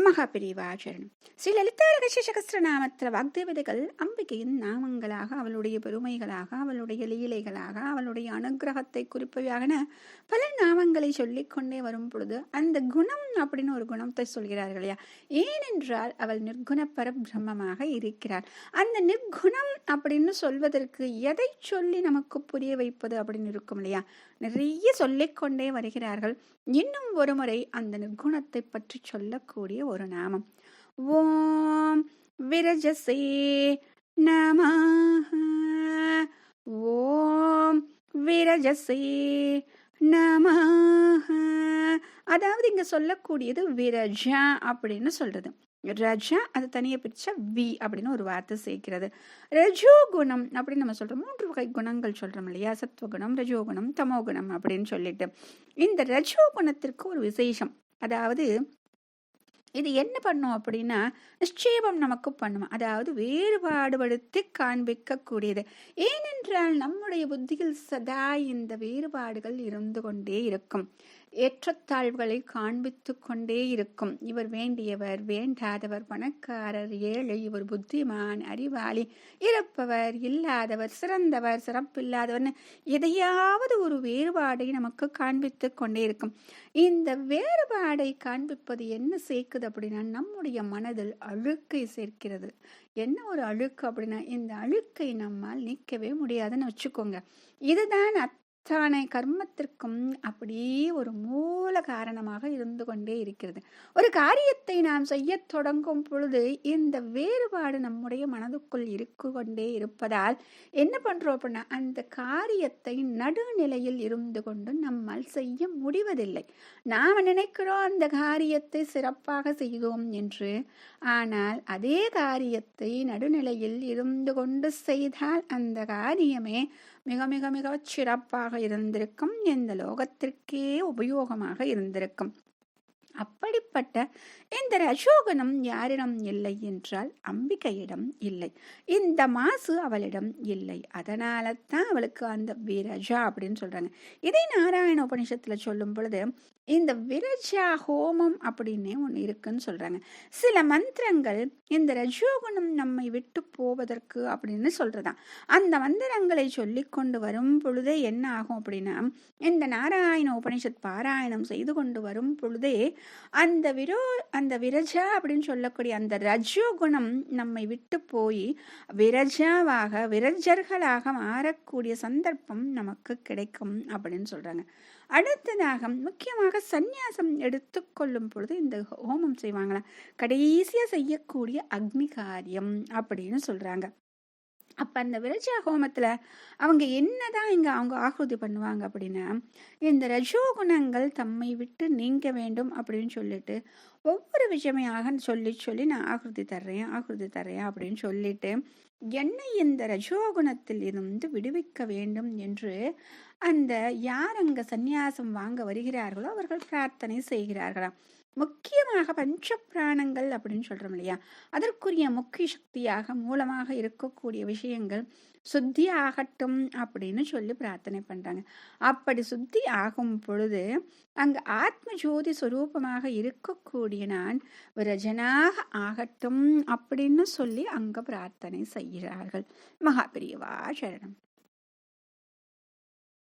மகாபிரிவாச்சரணம். ஸ்ரீ லலிதா ரகசிய சகஸ்ரநாமத்தில வாக்தேவதைகள் அம்பிகையின் நாமங்களாக, அவளுடைய பெருமைகளாக, அவளுடைய லீலைகளாக, அவளுடைய அனுகிரகத்தை குறிப்பவையான பல நாமங்களை சொல்லிக்கொண்டே வரும் பொழுது அந்த குணம் அப்படின்னு ஒரு குணத்தை சொல்கிறார்கள் இல்லையா. ஏனென்றால் அவள் நிர்குண பரபிரம்மமாக இருக்கிறார். அந்த நிர்குணம் அப்படின்னு சொல்வதற்கு எதை சொல்லி நமக்கு புரிய வைப்பது அப்படின்னு இருக்கும் இல்லையா. நிறைய சொல்லிக்கொண்டே வருகிறார்கள். இன்னும் ஒரு முறை அந்த நிர்குணத்தை பற்றி சொல்லக்கூடிய ஒரு நாமம். ஓம் விரஜசே நமஹ. ஓம் விரஜசே நமஹ. அதாவது இங்க சொல்லக்கூடியது விரஜா அப்படின்னு சொல்றது. ரஜா அது தனியா பிரிச்சா வி அப்படின்னு ஒரு வார்த்தை சேர்க்கிறது. ரஜோ குணம் அப்படின்னு நம்ம சொல்றோம். 3 வகை குணங்கள் சொல்றோம் இல்லையா. சத்வகுணம், ரஜோகுணம், தமோகுணம் அப்படின்னு சொல்லிட்டு இந்த ரஜோ குணத்திற்கு ஒரு விசேஷம். அதாவது இது என்ன பண்ணும் அப்படின்னா நிச்சயம் நமக்கு பண்ணும். அதாவது வேறுபாடுபடுத்தி காண்பிக்க கூடியது. ஏனென்றால் நம்முடைய புத்தியில் சதா இந்த வேறுபாடுகள் இருந்து கொண்டே இருக்கும். ஏற்றத்தாழ்வுகளை காண்பித்து கொண்டே இருக்கும். இவர் வேண்டியவர், வேண்டாதவர், பணக்காரர், ஏழை, இவர் புத்திமான், அறிவாளி, இருப்பவர், இல்லாதவர், சிறந்தவர், சிறப்பில்லாதவர்னு எதையாவது ஒரு வேறுபாடை நமக்கு காண்பித்து கொண்டே இருக்கும். இந்த வேறுபாடை காண்பிப்பது என்ன சேர்க்குது அப்படின்னா நம்முடைய மனதில் அழுக்கை சேர்க்கிறது. என்ன ஒரு அழுக்கு அப்படின்னா இந்த அழுக்கை நம்மால் நீக்கவே முடியாதுன்னு வச்சுக்கோங்க. இதுதான் அத்தனை கர்மத்திற்கும் அப்படியே ஒரு மூல காரணமாக இருந்து கொண்டே இருக்கிறது. ஒரு காரியத்தை நாம் செய்ய தொடங்கும் பொழுது இந்த வேறுபாடு நம்முடைய மனதுக்குள் இருக்கு கொண்டே இருப்பதால் என்ன பண்றோம் அப்படின்னா அந்த காரியத்தை நடுநிலையில் இருந்து கொண்டு நம்மால் செய்ய முடிவதில்லை. நாம் நினைக்கிறோம் அந்த காரியத்தை சிறப்பாக செய்தோம் என்று. ஆனால் அதே காரியத்தை நடுநிலையில் இருந்து கொண்டு செய்தால் அந்த காரியமே மிக மிக மிக சிறப்பாக இருந்திருக்கும். இந்த லோகத்திற்கே உபயோகமாக இருந்திருக்கும். அப்படிப்பட்ட இந்த ரஜோகுணம் யாரிடம் இல்லை என்றால் அம்பிகையிடம் இல்லை. இந்த மாசு அவளிடம் இல்லை. அதனால தான் அவளுக்கு அந்த விரஜா அப்படின்னு சொல்றாங்க. இதை நாராயண உபனிஷத்துல சொல்லும் பொழுது இந்த விரஜா ஹோமம் அப்படின்னே ஒன்று இருக்குன்னு சொல்றாங்க. சில மந்திரங்கள் இந்த ரஜோகுணம் நம்மை விட்டு போவதற்கு அப்படின்னு சொல்றதான். அந்த மந்திரங்களை சொல்லி கொண்டு வரும் பொழுதே என்ன ஆகும் அப்படின்னா இந்த நாராயண உபனிஷத் பாராயணம் செய்து கொண்டு வரும் பொழுதே அந்த விரஜா அப்படின்னு சொல்லக்கூடிய அந்த ரஜோகுணம் நம்மை விட்டு போய் விரஜாவாக விரஜர்களாக மாறக்கூடிய சந்தர்ப்பம் நமக்கு கிடைக்கும் அப்படின்னு சொல்றாங்க. அடுத்ததாக முக்கியமாக சந்நியாசம் எடுத்துக்கொள்ளும் பொழுது இந்த ஹோமம் செய்வாங்களா கடைசியா செய்யக்கூடிய அக்னி காரியம் அப்படின்னு சொல்றாங்க. அப்ப அந்த விரஜா ஹோமத்துல அவங்க என்னதான் இங்க அவங்க ஆகுதி பண்ணுவாங்க அப்படின்னா இந்த ரஜோகுணங்கள் தம்மை விட்டு நீங்க வேண்டும் அப்படின்னு சொல்லிட்டு ஒவ்வொரு விஷயமையாக சொல்லி நான் ஆகுதி தர்றேன் அப்படின்னு சொல்லிட்டு என்னை இந்த ரஜோகுணத்தில் இருந்து விடுவிக்க வேண்டும் என்று அந்த யார் அங்க சந்நியாசம் வாங்க வருகிறார்களோ அவர்கள் பிரார்த்தனை செய்கிறார்களாம். முக்கியமாக பஞ்ச பிராணங்கள் அப்படின்னு சொல்றோம் இல்லையா. அதற்குரிய முக்கிய சக்தியாக மூலமாக இருக்கக்கூடிய விஷயங்கள் சுத்தி ஆகட்டும் அப்படின்னு சொல்லி பிரார்த்தனை பண்றாங்க. அப்படி சுத்தி ஆகும் பொழுது அங்க ஆத்ம ஜோதி சுரூபமாக இருக்கக்கூடிய நான் விரஜனாக ஆகட்டும் அப்படின்னு சொல்லி அங்க பிரார்த்தனை செய்கிறார்கள். மகாபிரியவா சரணம்.